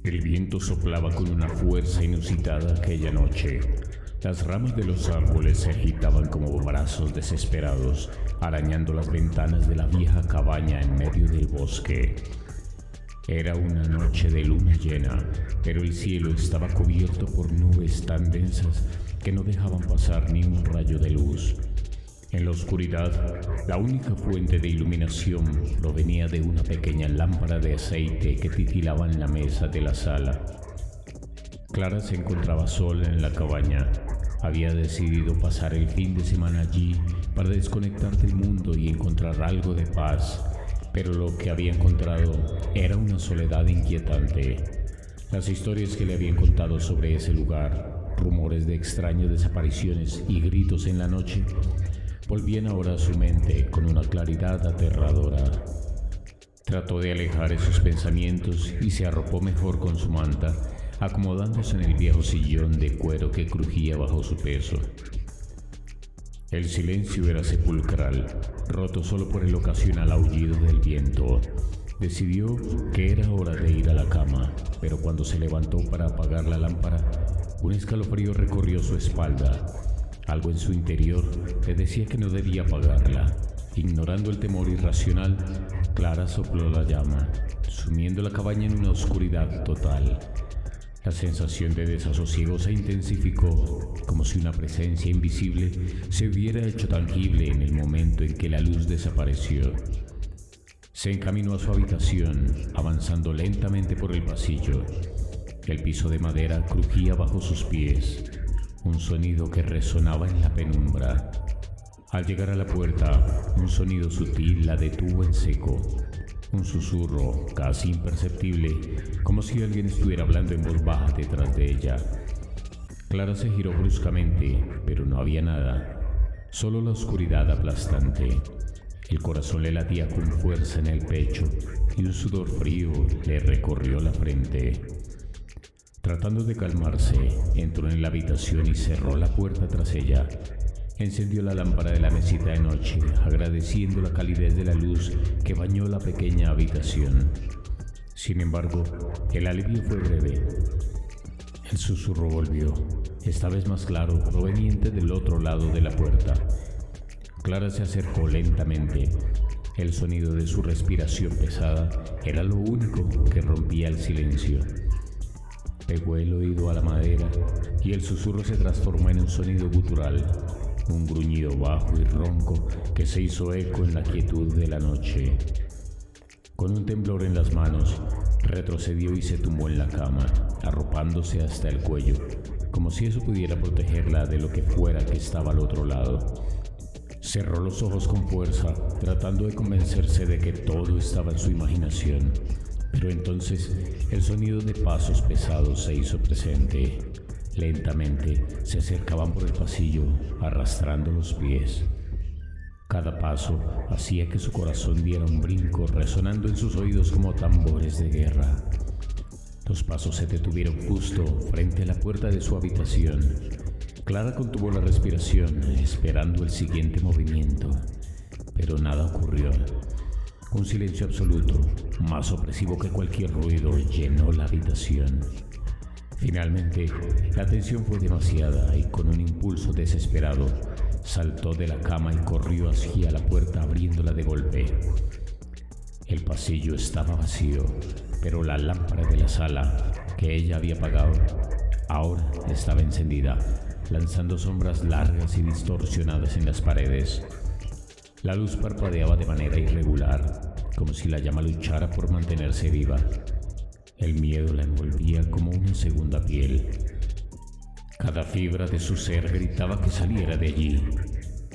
El viento soplaba con una fuerza inusitada aquella noche. Las ramas de los árboles se agitaban como brazos desesperados, arañando las ventanas de la vieja cabaña en medio del bosque. Era una noche de luna llena, pero el cielo estaba cubierto por nubes tan densas que no dejaban pasar ni un rayo de luz. En la oscuridad, la única fuente de iluminación provenía de una pequeña lámpara de aceite que titilaba en la mesa de la sala. Clara se encontraba sola en la cabaña. Había decidido pasar el fin de semana allí para desconectar del mundo y encontrar algo de paz, pero lo que había encontrado era una soledad inquietante. Las historias que le habían contado sobre ese lugar, rumores de extrañas desapariciones y gritos en la noche, volvían ahora a su mente con una claridad aterradora. Trató de alejar esos pensamientos y se arropó mejor con su manta, acomodándose en el viejo sillón de cuero que crujía bajo su peso. El silencio era sepulcral, roto solo por el ocasional aullido del viento. Decidió que era hora de ir a la cama, pero cuando se levantó para apagar la lámpara, un escalofrío recorrió su espalda. Algo en su interior le decía que no debía apagarla. Ignorando el temor irracional, Clara sopló la llama, sumiendo la cabaña en una oscuridad total. La sensación de desasosiego se intensificó, como si una presencia invisible se hubiera hecho tangible en el momento en que la luz desapareció. Se encaminó a su habitación, avanzando lentamente por el pasillo. El piso de madera crujía bajo sus pies, un sonido que resonaba en la penumbra. Al llegar a la puerta, un sonido sutil la detuvo en seco. Un susurro casi imperceptible, como si alguien estuviera hablando en voz baja detrás de ella. Clara se giró bruscamente, pero no había nada, solo la oscuridad aplastante. El corazón le latía con fuerza en el pecho y un sudor frío le recorrió la frente. Tratando de calmarse, entró en la habitación y cerró la puerta tras ella. Encendió la lámpara de la mesita de noche, agradeciendo la calidez de la luz que bañó la pequeña habitación. Sin embargo, el alivio fue breve. El susurro volvió, esta vez más claro, proveniente del otro lado de la puerta. Clara se acercó lentamente. El sonido de su respiración pesada era lo único que rompía el silencio. Pegó el oído a la madera y el susurro se transformó en un sonido gutural. Un gruñido bajo y ronco que se hizo eco en la quietud de la noche. Con un temblor en las manos, retrocedió y se tumbó en la cama, arropándose hasta el cuello, como si eso pudiera protegerla de lo que fuera que estaba al otro lado. Cerró los ojos con fuerza, tratando de convencerse de que todo estaba en su imaginación, pero entonces el sonido de pasos pesados se hizo presente. Lentamente se acercaban por el pasillo, arrastrando los pies. Cada paso hacía que su corazón diera un brinco, resonando en sus oídos como tambores de guerra. Los pasos se detuvieron justo frente a la puerta de su habitación. Clara contuvo la respiración, esperando el siguiente movimiento, pero nada ocurrió. Un silencio absoluto, más opresivo que cualquier ruido, llenó la habitación. Finalmente, la tensión fue demasiada y con un impulso desesperado, saltó de la cama y corrió hacia la puerta abriéndola de golpe. El pasillo estaba vacío, pero la lámpara de la sala, que ella había apagado, ahora estaba encendida, lanzando sombras largas y distorsionadas en las paredes. La luz parpadeaba de manera irregular, como si la llama luchara por mantenerse viva. El miedo la envolvía como una segunda piel. Cada fibra de su ser gritaba que saliera de allí,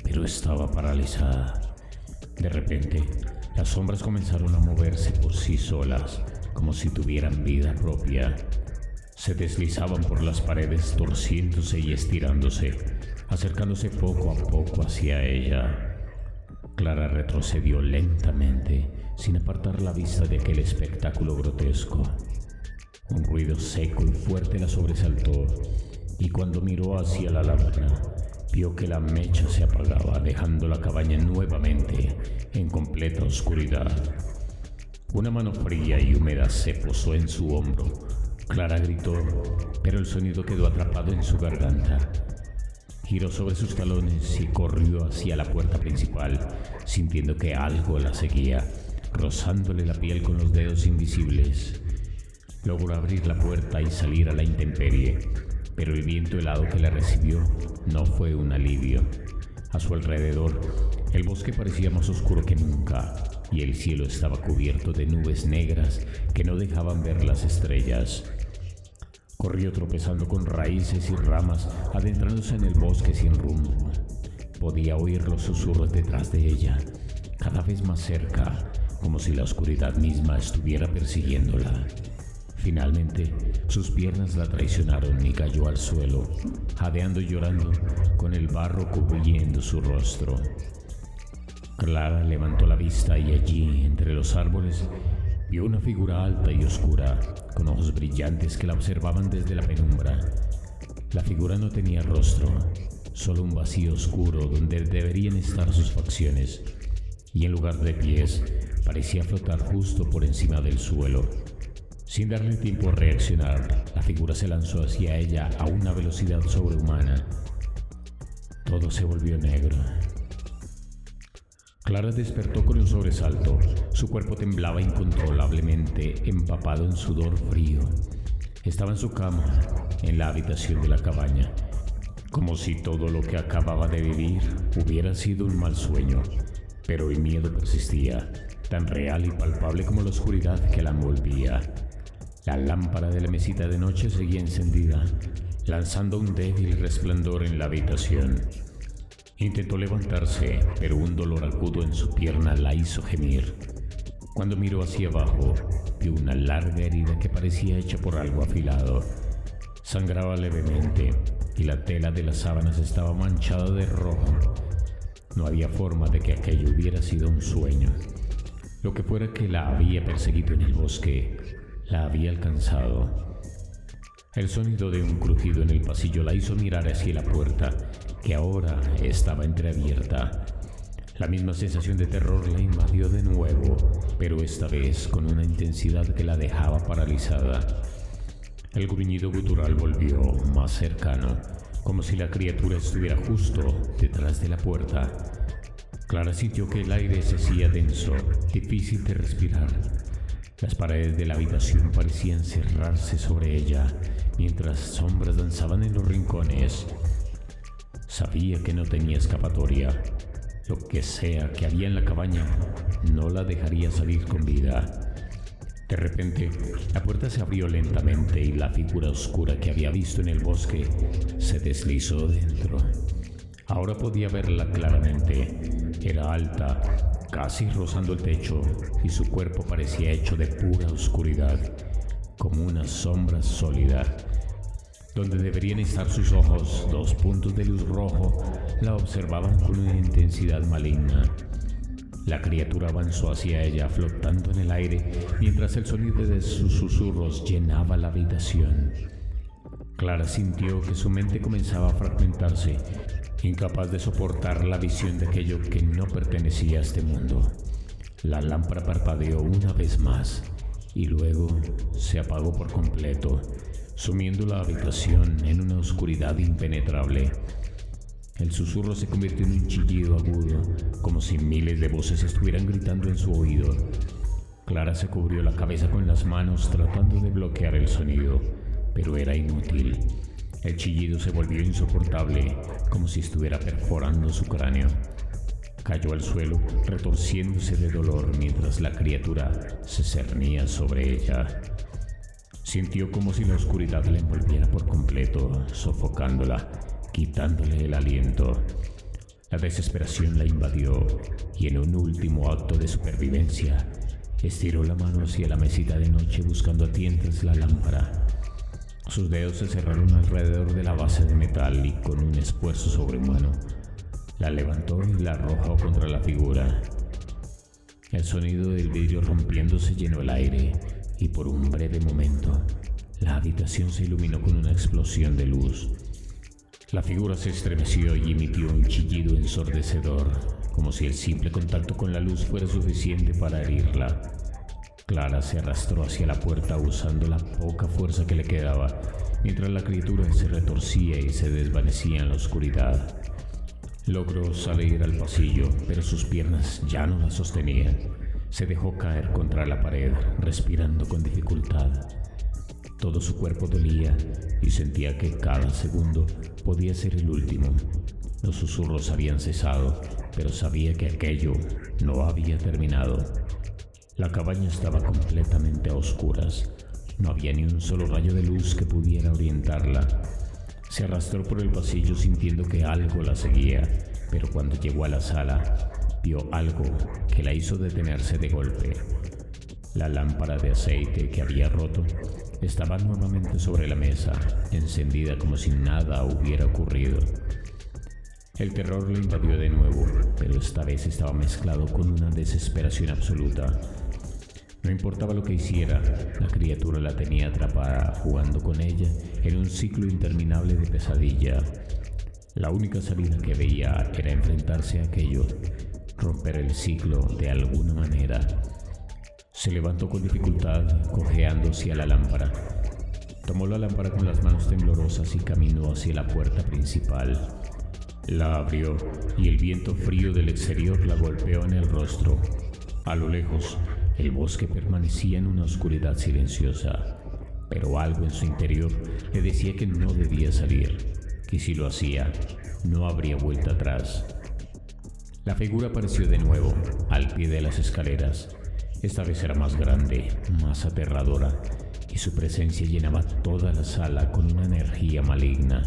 pero estaba paralizada. De repente, las sombras comenzaron a moverse por sí solas, como si tuvieran vida propia. Se deslizaban por las paredes, torciéndose y estirándose, acercándose poco a poco hacia ella. Clara retrocedió lentamente, sin apartar la vista de aquel espectáculo grotesco. Un ruido seco y fuerte la sobresaltó, y cuando miró hacia la lámpara, vio que la mecha se apagaba, dejando la cabaña nuevamente en completa oscuridad. Una mano fría y húmeda se posó en su hombro, Clara gritó, pero el sonido quedó atrapado en su garganta. Giró sobre sus talones y corrió hacia la puerta principal, sintiendo que algo la seguía, rozándole la piel con los dedos invisibles. Logró abrir la puerta y salir a la intemperie, pero el viento helado que la recibió no fue un alivio. A su alrededor, el bosque parecía más oscuro que nunca y el cielo estaba cubierto de nubes negras que no dejaban ver las estrellas. Corrió tropezando con raíces y ramas, adentrándose en el bosque sin rumbo. Podía oír los susurros detrás de ella, cada vez más cerca, como si la oscuridad misma estuviera persiguiéndola. Finalmente, sus piernas la traicionaron y cayó al suelo, jadeando y llorando, con el barro cubriendo su rostro. Clara levantó la vista y allí, entre los árboles, vio una figura alta y oscura, con ojos brillantes que la observaban desde la penumbra. La figura no tenía rostro, solo un vacío oscuro donde deberían estar sus facciones, y en lugar de pies, parecía flotar justo por encima del suelo. Sin darle tiempo a reaccionar, la figura se lanzó hacia ella a una velocidad sobrehumana. Todo se volvió negro. Clara despertó con un sobresalto. Su cuerpo temblaba incontrolablemente, empapado en sudor frío. Estaba en su cama, en la habitación de la cabaña, como si todo lo que acababa de vivir hubiera sido un mal sueño. Pero el miedo persistía, tan real y palpable como la oscuridad que la envolvía. La lámpara de la mesita de noche seguía encendida, lanzando un débil resplandor en la habitación. Intentó levantarse, pero un dolor agudo en su pierna la hizo gemir. Cuando miró hacia abajo, vio una larga herida que parecía hecha por algo afilado. Sangraba levemente y la tela de las sábanas estaba manchada de rojo. No había forma de que aquello hubiera sido un sueño. Lo que fuera que la había perseguido en el bosque, la había alcanzado. El sonido de un crujido en el pasillo la hizo mirar hacia la puerta, que ahora estaba entreabierta. La misma sensación de terror la invadió de nuevo, pero esta vez con una intensidad que la dejaba paralizada. El gruñido gutural volvió más cercano, como si la criatura estuviera justo detrás de la puerta. Clara sintió que el aire se hacía denso, difícil de respirar. Las paredes de la habitación parecían cerrarse sobre ella, mientras sombras danzaban en los rincones. Sabía que no tenía escapatoria. Lo que sea que había en la cabaña no la dejaría salir con vida. De repente, la puerta se abrió lentamente y la figura oscura que había visto en el bosque se deslizó dentro. Ahora podía verla claramente. Era alta, casi rozando el techo, y su cuerpo parecía hecho de pura oscuridad, como una sombra sólida. Donde deberían estar sus ojos, dos puntos de luz rojo la observaban con una intensidad maligna. La criatura avanzó hacia ella, flotando en el aire, mientras el sonido de sus susurros llenaba la habitación. Clara sintió que su mente comenzaba a fragmentarse, incapaz de soportar la visión de aquello que no pertenecía a este mundo. La lámpara parpadeó una vez más y luego se apagó por completo, sumiendo la habitación en una oscuridad impenetrable. El susurro se convirtió en un chillido agudo, como si miles de voces estuvieran gritando en su oído. Clara se cubrió la cabeza con las manos tratando de bloquear el sonido, pero era inútil. El chillido se volvió insoportable, como si estuviera perforando su cráneo. Cayó al suelo, retorciéndose de dolor mientras la criatura se cernía sobre ella. Sintió como si la oscuridad la envolviera por completo, sofocándola, quitándole el aliento. La desesperación la invadió y en un último acto de supervivencia, estiró la mano hacia la mesita de noche buscando a tientas la lámpara. Sus dedos se cerraron alrededor de la base de metal y con un esfuerzo sobrehumano, la levantó y la arrojó contra la figura. El sonido del vidrio rompiéndose llenó el aire y por un breve momento, la habitación se iluminó con una explosión de luz. La figura se estremeció y emitió un chillido ensordecedor, como si el simple contacto con la luz fuera suficiente para herirla. Clara se arrastró hacia la puerta usando la poca fuerza que le quedaba, mientras la criatura se retorcía y se desvanecía en la oscuridad. Logró salir al pasillo, pero sus piernas ya no la sostenían. Se dejó caer contra la pared, respirando con dificultad. Todo su cuerpo dolía y sentía que cada segundo podía ser el último. Los susurros habían cesado, pero sabía que aquello no había terminado. La cabaña estaba completamente a oscuras. No había ni un solo rayo de luz que pudiera orientarla. Se arrastró por el pasillo sintiendo que algo la seguía, pero cuando llegó a la sala, vio algo que la hizo detenerse de golpe. La lámpara de aceite que había roto estaba nuevamente sobre la mesa, encendida como si nada hubiera ocurrido. El terror le invadió de nuevo, pero esta vez estaba mezclado con una desesperación absoluta. No importaba lo que hiciera, la criatura la tenía atrapada, jugando con ella en un ciclo interminable de pesadilla. La única salida que veía era enfrentarse a aquello, romper el ciclo de alguna manera. Se levantó con dificultad, cojeando hacia la lámpara. Tomó la lámpara con las manos temblorosas y caminó hacia la puerta principal. La abrió y el viento frío del exterior la golpeó en el rostro. A lo lejos, el bosque permanecía en una oscuridad silenciosa, pero algo en su interior le decía que no debía salir, que si lo hacía, no habría vuelta atrás. La figura apareció de nuevo, al pie de las escaleras. Esta vez era más grande, más aterradora, y su presencia llenaba toda la sala con una energía maligna.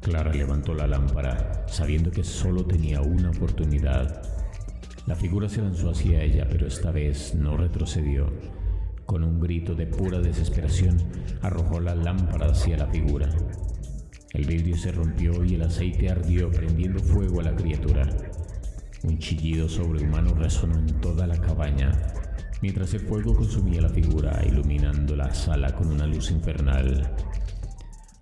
Clara levantó la lámpara, sabiendo que solo tenía una oportunidad. La figura se lanzó hacia ella, pero esta vez no retrocedió. Con un grito de pura desesperación, arrojó la lámpara hacia la figura. El vidrio se rompió y el aceite ardió, prendiendo fuego a la criatura. Un chillido sobrehumano resonó en toda la cabaña, mientras el fuego consumía la figura, iluminando la sala con una luz infernal.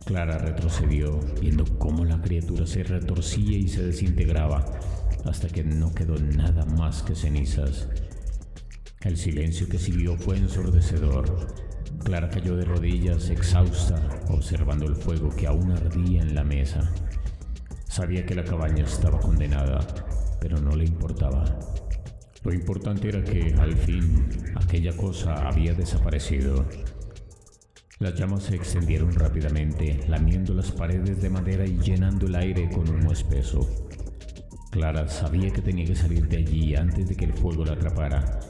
Clara retrocedió, viendo cómo la criatura se retorcía y se desintegraba, hasta que no quedó nada más que cenizas. El silencio que siguió fue ensordecedor. Clara cayó de rodillas, exhausta, observando el fuego que aún ardía en la mesa. Sabía que la cabaña estaba condenada, pero no le importaba. Lo importante era que, al fin, aquella cosa había desaparecido. Las llamas se extendieron rápidamente, lamiendo las paredes de madera y llenando el aire con humo espeso. Clara sabía que tenía que salir de allí antes de que el fuego la atrapara,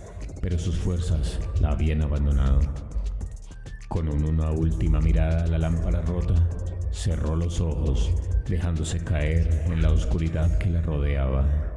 pero sus fuerzas la habían abandonado. Con una última mirada a la lámpara rota, cerró los ojos, dejándose caer en la oscuridad que la rodeaba.